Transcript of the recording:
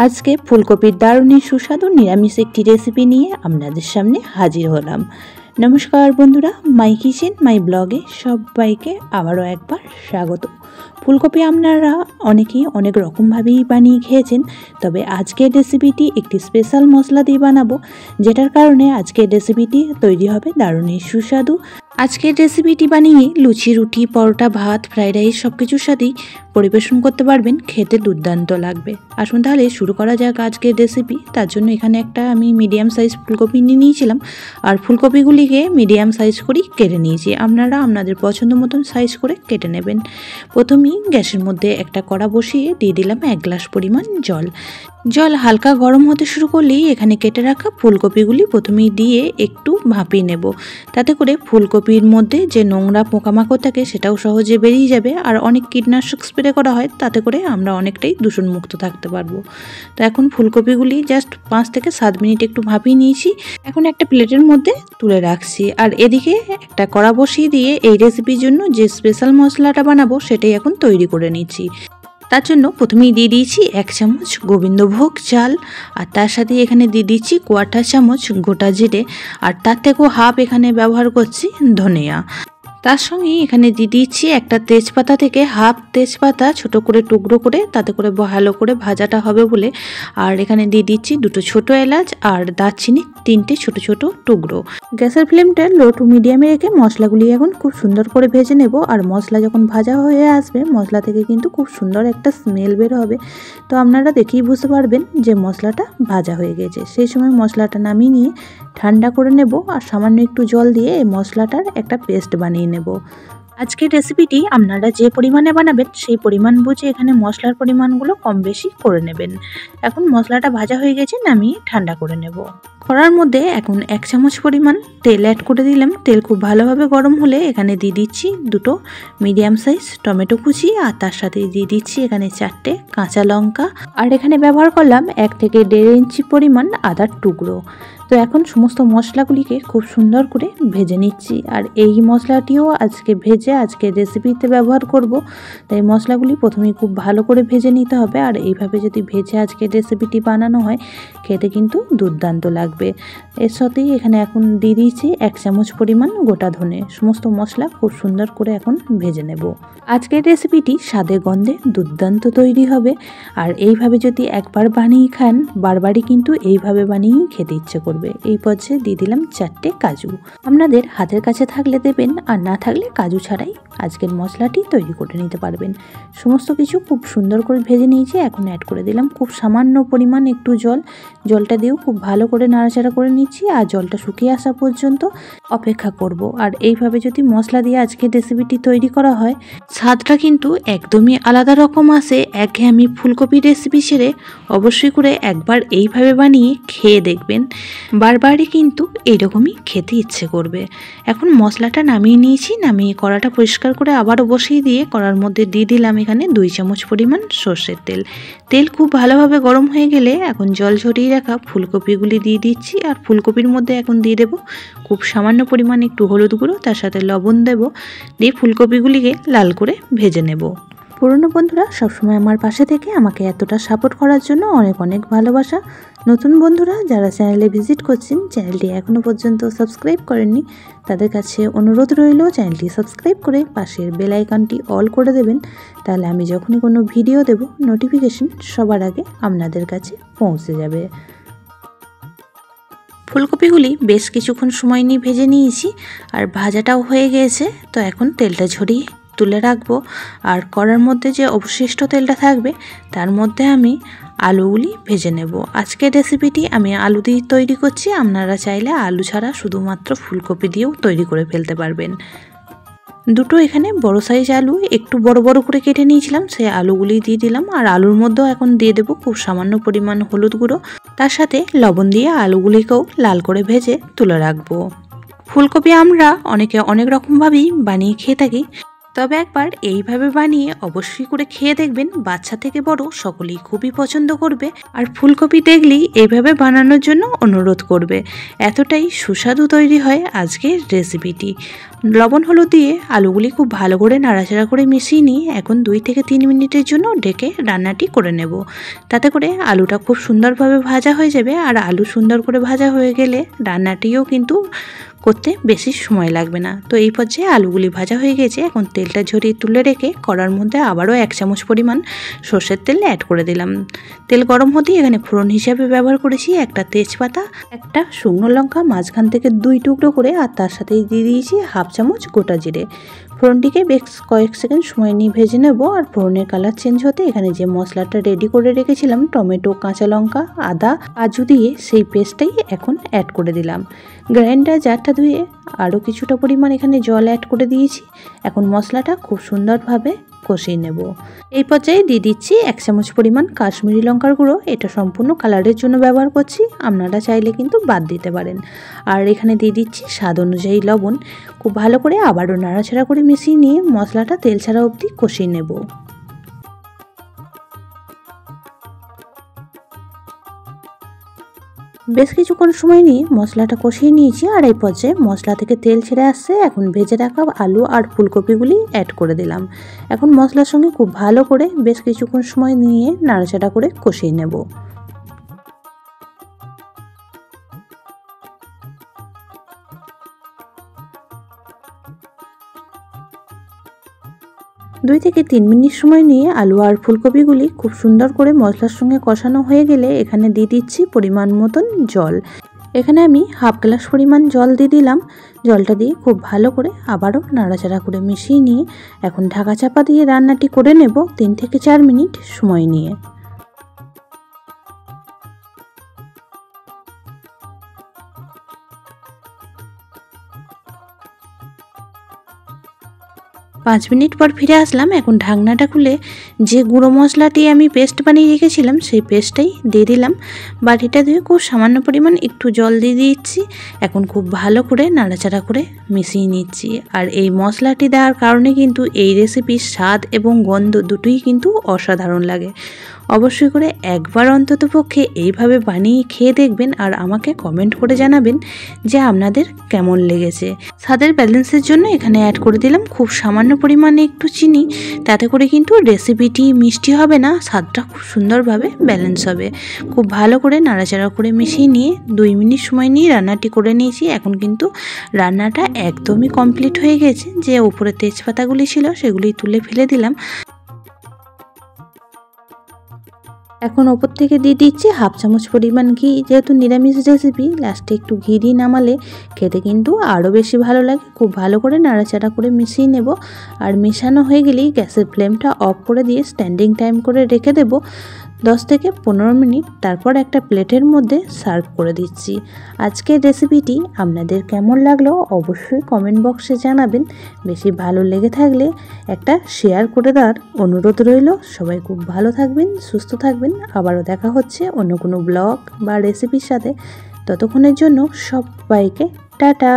আজকে ফুলকপির দারুণ সুস্বাদু নিরামিষ একটি রেসিপি নিয়ে আপনাদের সামনে হাজির হলাম। নমস্কার বন্ধুরা, মাই কিচেন মাই ব্লগে সবাইকে আবারও একবার স্বাগত। ফুলকপি আপনারা অনেকেই অনেক রকমভাবেই বানিয়ে খেয়েছেন, তবে আজকের রেসিপিটি একটি স্পেশাল মশলা দিয়ে বানাবো, যেটার কারণে আজকের রেসিপিটি তৈরি হবে দারুণ সুস্বাদু। আজকের রেসিপিটি বানিয়ে লুচি, রুটি, পরোটা, ভাত, ফ্রাইড রাইস সব কিছুর সাথেই পরিবেশন করতে পারবেন, খেতে দুর্দান্ত লাগবে। আসুন তাহলে শুরু করা যাক আজকের রেসিপি। তার জন্য এখানে একটা আমি মিডিয়াম সাইজ ফুলকপি নিয়ে নিয়েছিলাম, আর ফুলকপিগুলিকে মিডিয়াম সাইজ করেই কেটে নিয়েছি। আপনারা আপনাদের পছন্দ মতন সাইজ করে কেটে নেবেন। প্রথমেই গ্যাসের মধ্যে একটা কড়া বসিয়ে দিয়ে দিলাম 1 গ্লাস পরিমাণ জল। জল হালকা গরম হতে শুরু করলেই এখানে কেটে রাখা ফুলকপিগুলি প্রথমেই দিয়ে একটু ভাপিয়ে নেব। তাতে করে ফুলকপির মধ্যে যে নোংরা পোকামাকড় থাকে সেটাও সহজে বেরিয়ে যাবে, আর অনেক কীটনাশক স্প্রে করা হয়, তাতে করে আমরা অনেকটাই দূষণমুক্ত থাকতে পারবো। তো এখন ফুলকপিগুলি জাস্ট 5 থেকে 7 মিনিট একটু ভাপিয়ে নিয়েছি। এখন একটা প্লেটের মধ্যে তুলে রাখছি, আর এদিকে একটা কড়া বসিয়ে দিয়ে এই রেসিপির জন্য যে স্পেশাল মশলাটা বানাবো সেটাই এখন তৈরি করে নিচ্ছি। তার জন্য প্রথমেই দিয়ে দিয়েছি 1 চামচ গোবিন্দভোগ চাল, আর তার সাথে এখানে দিয়ে দিচ্ছি 1/4 চামচ গোটা জিরে, আর তার থেকেও হাফ এখানে ব্যবহার করছি ধনিয়া। তার সঙ্গে এখানে দিয়ে দিচ্ছি একটা তেজপাতা থেকে হাফ তেজপাতা ছোট করে টুকরো করে, তাতে করে ভালো করে ভাজাটা হবে বলে। আর এখানে দিয়ে দিচ্ছি 2টো ছোট এলাচ আর দারচিনি 3টে ছোট ছোট টুকরো। গ্যাসের ফ্লেমটা লো টু মিডিয়ামে রেখে মশলাগুলি এখন খুব সুন্দর করে ভেজে নেব। আর মশলা যখন ভাজা হয়ে আসবে, মশলা থেকে কিন্তু খুব সুন্দর একটা স্মেল বের হবে। তো আপনারা দেখেই বুঝতে পারবেন যে মশলাটা ভাজা হয়ে গেছে। সেই সময় মশলাটা নামিয়ে নিয়ে ঠান্ডা করে নেব, আর সামান্য একটু জল দিয়ে এই মশলাটার একটা পেস্ট বানিয়ে নেব। আজকের রেসিপিটি আপনারা যে পরিমাণে বানাবেন সেই পরিমাণ বুঝে এখানে মশলার পরিমাণগুলো কম বেশি করে নেবেন। এখন মশলাটা ভাজা হয়ে গেছে, নামিয়ে ঠান্ডা করে নেব। কড়ার মধ্যে এখন 1 চামচ পরিমাণ তেল অ্যাড করে দিলাম। তেল খুব ভালোভাবে গরম হলে এখানে দিয়ে দিচ্ছি 2টো মিডিয়াম সাইজ টমেটো কুচি, আর তার সাথে দিয়ে দিচ্ছি এখানে 4টে কাঁচা লঙ্কা, আর এখানে ব্যবহার করলাম 1 থেকে 1.5 ইঞ্চি পরিমাণ আদার টুকরো। তো এখন সমস্ত মশলাগুলিকে খুব সুন্দর করে ভেজে নিচ্ছি, আর এই মশলাটিও আজকে ভেজে আজকে রেসিপিতে ব্যবহার করব। তাই মশলাগুলি প্রথমেই খুব ভালো করে ভেজে নিতে হবে, আর এইভাবে যদি ভেজে আজকে রেসিপিটি বানানো হয় খেতে কিন্তু দুর্দান্ত লাগবে। এর সাথেই এখানে এখন দিয়ে দিয়েছি 1 চামচ পরিমাণ গোটা ধনে। সমস্ত মশলা খুব সুন্দর করে এখন ভেজে নেব। আজকের রেসিপিটি স্বাদে গন্ধে দুর্দান্ত তৈরি হবে, আর এইভাবে যদি একবার বানিয়ে খান বারবারই কিন্তু এইভাবে বানিয়েই খেতে ইচ্ছে করবে। এই পর্যায়ে দিয়ে দিলাম 4টে কাজু। আপনাদের হাতের কাছে থাকলে দেবেন, আর না থাকলে কাজু ছাড়াই আজকের মশলাটি তৈরি করে নিতে পারবেন। সমস্ত কিছু খুব সুন্দর করে ভেজে নিয়েছি। এখন অ্যাড করে দিলাম খুব সামান্য পরিমাণ একটু জল। জলটা দিয়েও খুব ভালো করে নাড়াচাড়া করে নিচ্ছি, আর জলটা শুকিয়ে আসা পর্যন্ত অপেক্ষা করব। আর এইভাবে যদি মশলা দিয়ে আজকের রেসিপিটি তৈরি করা হয় স্বাদটা কিন্তু একদমই আলাদা রকম আসে। একঘেয়েমি ফুলকপি রেসিপি ছেড়ে অবশ্যই করে একবার এইভাবে বানিয়ে খেয়ে দেখবেন, বারবারই কিন্তু এইরকমই খেতে ইচ্ছে করবে। এখন মশলাটা নামিয়ে নিয়েছি। নামিয়ে কড়াটা পরিষ্কার করে আবারও বসিয়ে দিয়ে কড়ার মধ্যে দিয়ে দিলাম এখানে 2 চামচ পরিমাণ সর্ষের তেল। তেল খুব ভালোভাবে গরম হয়ে গেলে এখন জল ঝরিয়ে রাখা ফুলকপিগুলি দিয়ে দিচ্ছি, আর ফুলকপির মধ্যে এখন দিয়ে দেব খুব সামান্য পরিমাণ একটু হলুদ গুঁড়ো, তার সাথে লবণ দেব, দিয়ে ফুলকপিগুলিকে লাল করে ভেজে নেব। পুরনো বন্ধুরা সবসময় আমার পাশে থেকে আমাকে এতটা সাপোর্ট করার জন্য অনেক অনেক ভালোবাসা। নতুন বন্ধুরা যারা চ্যানেলে ভিজিট করছেন, চ্যানেলটি এখনও পর্যন্ত সাবস্ক্রাইব করেননি, তাদের কাছে অনুরোধ রইল চ্যানেলটি সাবস্ক্রাইব করে পাশের বেল আইকনটি অল করে দেবেন। তাহলে আমি যখনই কোনো ভিডিও দেব নোটিফিকেশন সবার আগে আপনাদের কাছে পৌঁছে যাবে। ফুলকপিগুলি বেশ কিছুক্ষণ সময় নিয়ে ভেজে নিয়েছি, আর ভাজাটাও হয়ে গিয়েছে। তো এখন তেলটা ঝরিয়ে তুলে রাখবো, আর কড়ার মধ্যে যে অবশিষ্ট তেলটা থাকবে তার মধ্যে আমি আলুগুলি ভেজে নেব। আজকের রেসিপিটি আমি আলু দিয়ে তৈরি করছি, আপনারা চাইলে আলু ছাড়া শুধুমাত্র ফুলকপি দিয়েও তৈরি করে ফেলতে পারবেন। 2টো এখানে বড় সাইজ আলু একটু বড় বড় করে কেটে নিয়েছিলাম, সেই আলুগুলি দিয়ে দিলাম। আর আলুর মধ্যেও এখন দিয়ে দেবো খুব সামান্য পরিমাণ হলুদ গুঁড়ো, তার সাথে লবণ দিয়ে আলুগুলিকেও লাল করে ভেজে তুলে রাখবো। ফুলকপি আমরা অনেকে অনেক রকমভাবেই বানিয়ে খেয়ে থাকি, তবে একবার এইভাবে বানিয়ে অবশ্যই করে খেয়ে দেখবেন, বাচ্চা থেকে বড় সকলেই খুবই পছন্দ করবে। আর ফুলকপি দেখলেই এইভাবে বানানোর জন্য অনুরোধ করবে। এতটাই সুস্বাদু তৈরি হয় আজকের রেসিপিটি। লবণ হলুদ দিয়ে আলুগুলি খুব ভালো করে নাড়াচাড়া করে মিশিয়ে নিয়ে এখন 2 থেকে 3 মিনিটের জন্য ঢেকে রান্নাটি করে নেব। তাতে করে আলুটা খুব সুন্দরভাবে ভাজা হয়ে যাবে। আর আলু সুন্দর করে ভাজা হয়ে গেলে রান্নাটিও কিন্তু করতে বেশি সময় লাগবে না। তো এই পর্যায়ে আলুগুলি ভাজা হয়ে গেছে। এখন তেলটা ঝরিয়ে তুলে রেখে কড়ার মধ্যে আবারও 1 চামচ পরিমাণ সর্ষের তেল অ্যাড করে দিলাম। তেল গরম হতেই এখানে ফোড়ন হিসাবে ব্যবহার করেছি একটা তেজপাতা, একটা শুকনো লঙ্কা মাঝখান থেকে 2 টুকরো করে, আর তার সাথে দিয়ে দিয়েছি 1/2 চামচ গোটা জিরে। ফোড়নটিকে বেশ কয়েক সেকেন্ড সময় নিয়ে ভেজে নেব। আর ফোড়নের কালার চেঞ্জ হতে এখানে যে মশলাটা রেডি করে রেখেছিলাম, টমেটো, কাঁচা লঙ্কা, আদা, কাজু দিয়ে সেই পেস্টটাই এখন অ্যাড করে দিলাম। গ্রাইন্ডার জারটা ধুয়ে আরও কিছুটা পরিমাণ এখানে জল অ্যাড করে দিয়েছি। এখন মশলাটা খুব সুন্দরভাবে কষিয়ে নেব। এই পর্যায়ে দিয়ে দিচ্ছি 1 চামচ পরিমাণ কাশ্মীরি লঙ্কার গুঁড়ো। এটা সম্পূর্ণ কালারের জন্য ব্যবহার করছি, আপনারা চাইলে কিন্তু বাদ দিতে পারেন। আর এখানে দিয়ে দিচ্ছি স্বাদ অনুযায়ী লবণ। খুব ভালো করে আবারও নাড়াচাড়া করে মিশিয়ে নিয়ে মশলাটা তেল ছাড়া অবধি কষিয়ে নেব। বেশ কিছুক্ষণ সময় নিয়ে মশলাটা কষিয়ে নিয়েছি। আর এই পর্যায়ে মশলা থেকে তেল ছেড়ে আসছে। এখন ভেজে রাখা আলু আর ফুলকপিগুলি অ্যাড করে দিলাম। এখন মশলার সঙ্গে খুব ভালো করে বেশ কিছুক্ষণ সময় নিয়ে নাড়াচাড়া করে কষিয়ে নেব। দুই থেকে 3 মিনিট সময় নিয়ে আলু আর ফুলকপিগুলি খুব সুন্দর করে মশলার সঙ্গে কষানো হয়ে গেলে এখানে দিয়ে দিচ্ছি পরিমাণ মতন জল। এখানে আমি 1/2 গ্লাস পরিমাণ জল দিয়ে দিলাম। জলটা দিয়ে খুব ভালো করে আবারও নাড়াচাড়া করে মিশিয়ে নিয়ে এখন ঢাকা চাপা দিয়ে রান্নাটি করে নেব 3 থেকে 4 মিনিট সময় নিয়ে। 5 মিনিট পর ফিরে আসলাম। এখন ঢাকনাটা খুলে যে গুঁড়ো মশলাটি আমি পেস্ট বানিয়ে রেখেছিলাম সেই পেস্টটাই দিয়ে দিলাম। বাটিটা দিয়ে খুব সামান্য পরিমাণ একটু জল দিয়ে দিচ্ছি। এখন খুব ভালো করে নাড়াচাড়া করে মিশিয়ে নিচ্ছি। আর এই মশলাটি দেওয়ার কারণে কিন্তু এই রেসিপির স্বাদ এবং গন্ধ দুটোই কিন্তু অসাধারণ লাগে। অবশ্যই করে একবার অন্তত পক্ষে এইভাবে বানিয়ে খেয়ে দেখবেন আর আমাকে কমেন্ট করে জানাবেন যে আপনাদের কেমন লেগেছে। স্বাদের ব্যালেন্সের জন্য এখানে অ্যাড করে দিলাম খুব সামান্য পরিমাণে একটু চিনি। তাতে করে কিন্তু রেসিপিটি মিষ্টি হবে না, স্বাদটা খুব সুন্দরভাবে ব্যালেন্স হবে। খুব ভালো করে নাড়াচাড়া করে মিশিয়ে নিয়ে 2 মিনিট সময় নিয়ে রান্নাটি করে নিয়েছি। এখন কিন্তু রান্নাটা একদমই কমপ্লিট হয়ে গেছে। যে উপরে তেজপাতাগুলি ছিল সেগুলি তুলে ফেলে দিলাম। এখন ওপর থেকে দিয়ে দিচ্ছি 1/2 চামচ পরিমাণ ঘি। যেহেতু নিরামিষ রেসিপি লাস্টে একটু ঘি দিয়ে নামালে খেতে কিন্তু আরও বেশি ভালো লাগে। খুব ভালো করে নাড়াচাড়া করে মিশিয়ে নেব। আর মেশানো হয়ে গেলেই গ্যাসের ফ্লেমটা অফ করে দিয়ে স্ট্যান্ডিং টাইম করে রেখে দেব 10 থেকে 15 মিনিট। তারপর একটা প্লেটের মধ্যে সার্ভ করে দিচ্ছি। আজকের রেসিপিটি আপনাদের কেমন লাগলো অবশ্যই কমেন্ট বক্সে জানাবেন। বেশি ভালো লেগে থাকলে একটা শেয়ার করে দেওয়ার অনুরোধ রইল। সবাই খুব ভালো থাকবেন, সুস্থ থাকবেন। আবারও দেখা হচ্ছে অন্য কোনো ব্লগ বা রেসিপির সাথে। ততক্ষণের জন্য সবাইকে টাটা।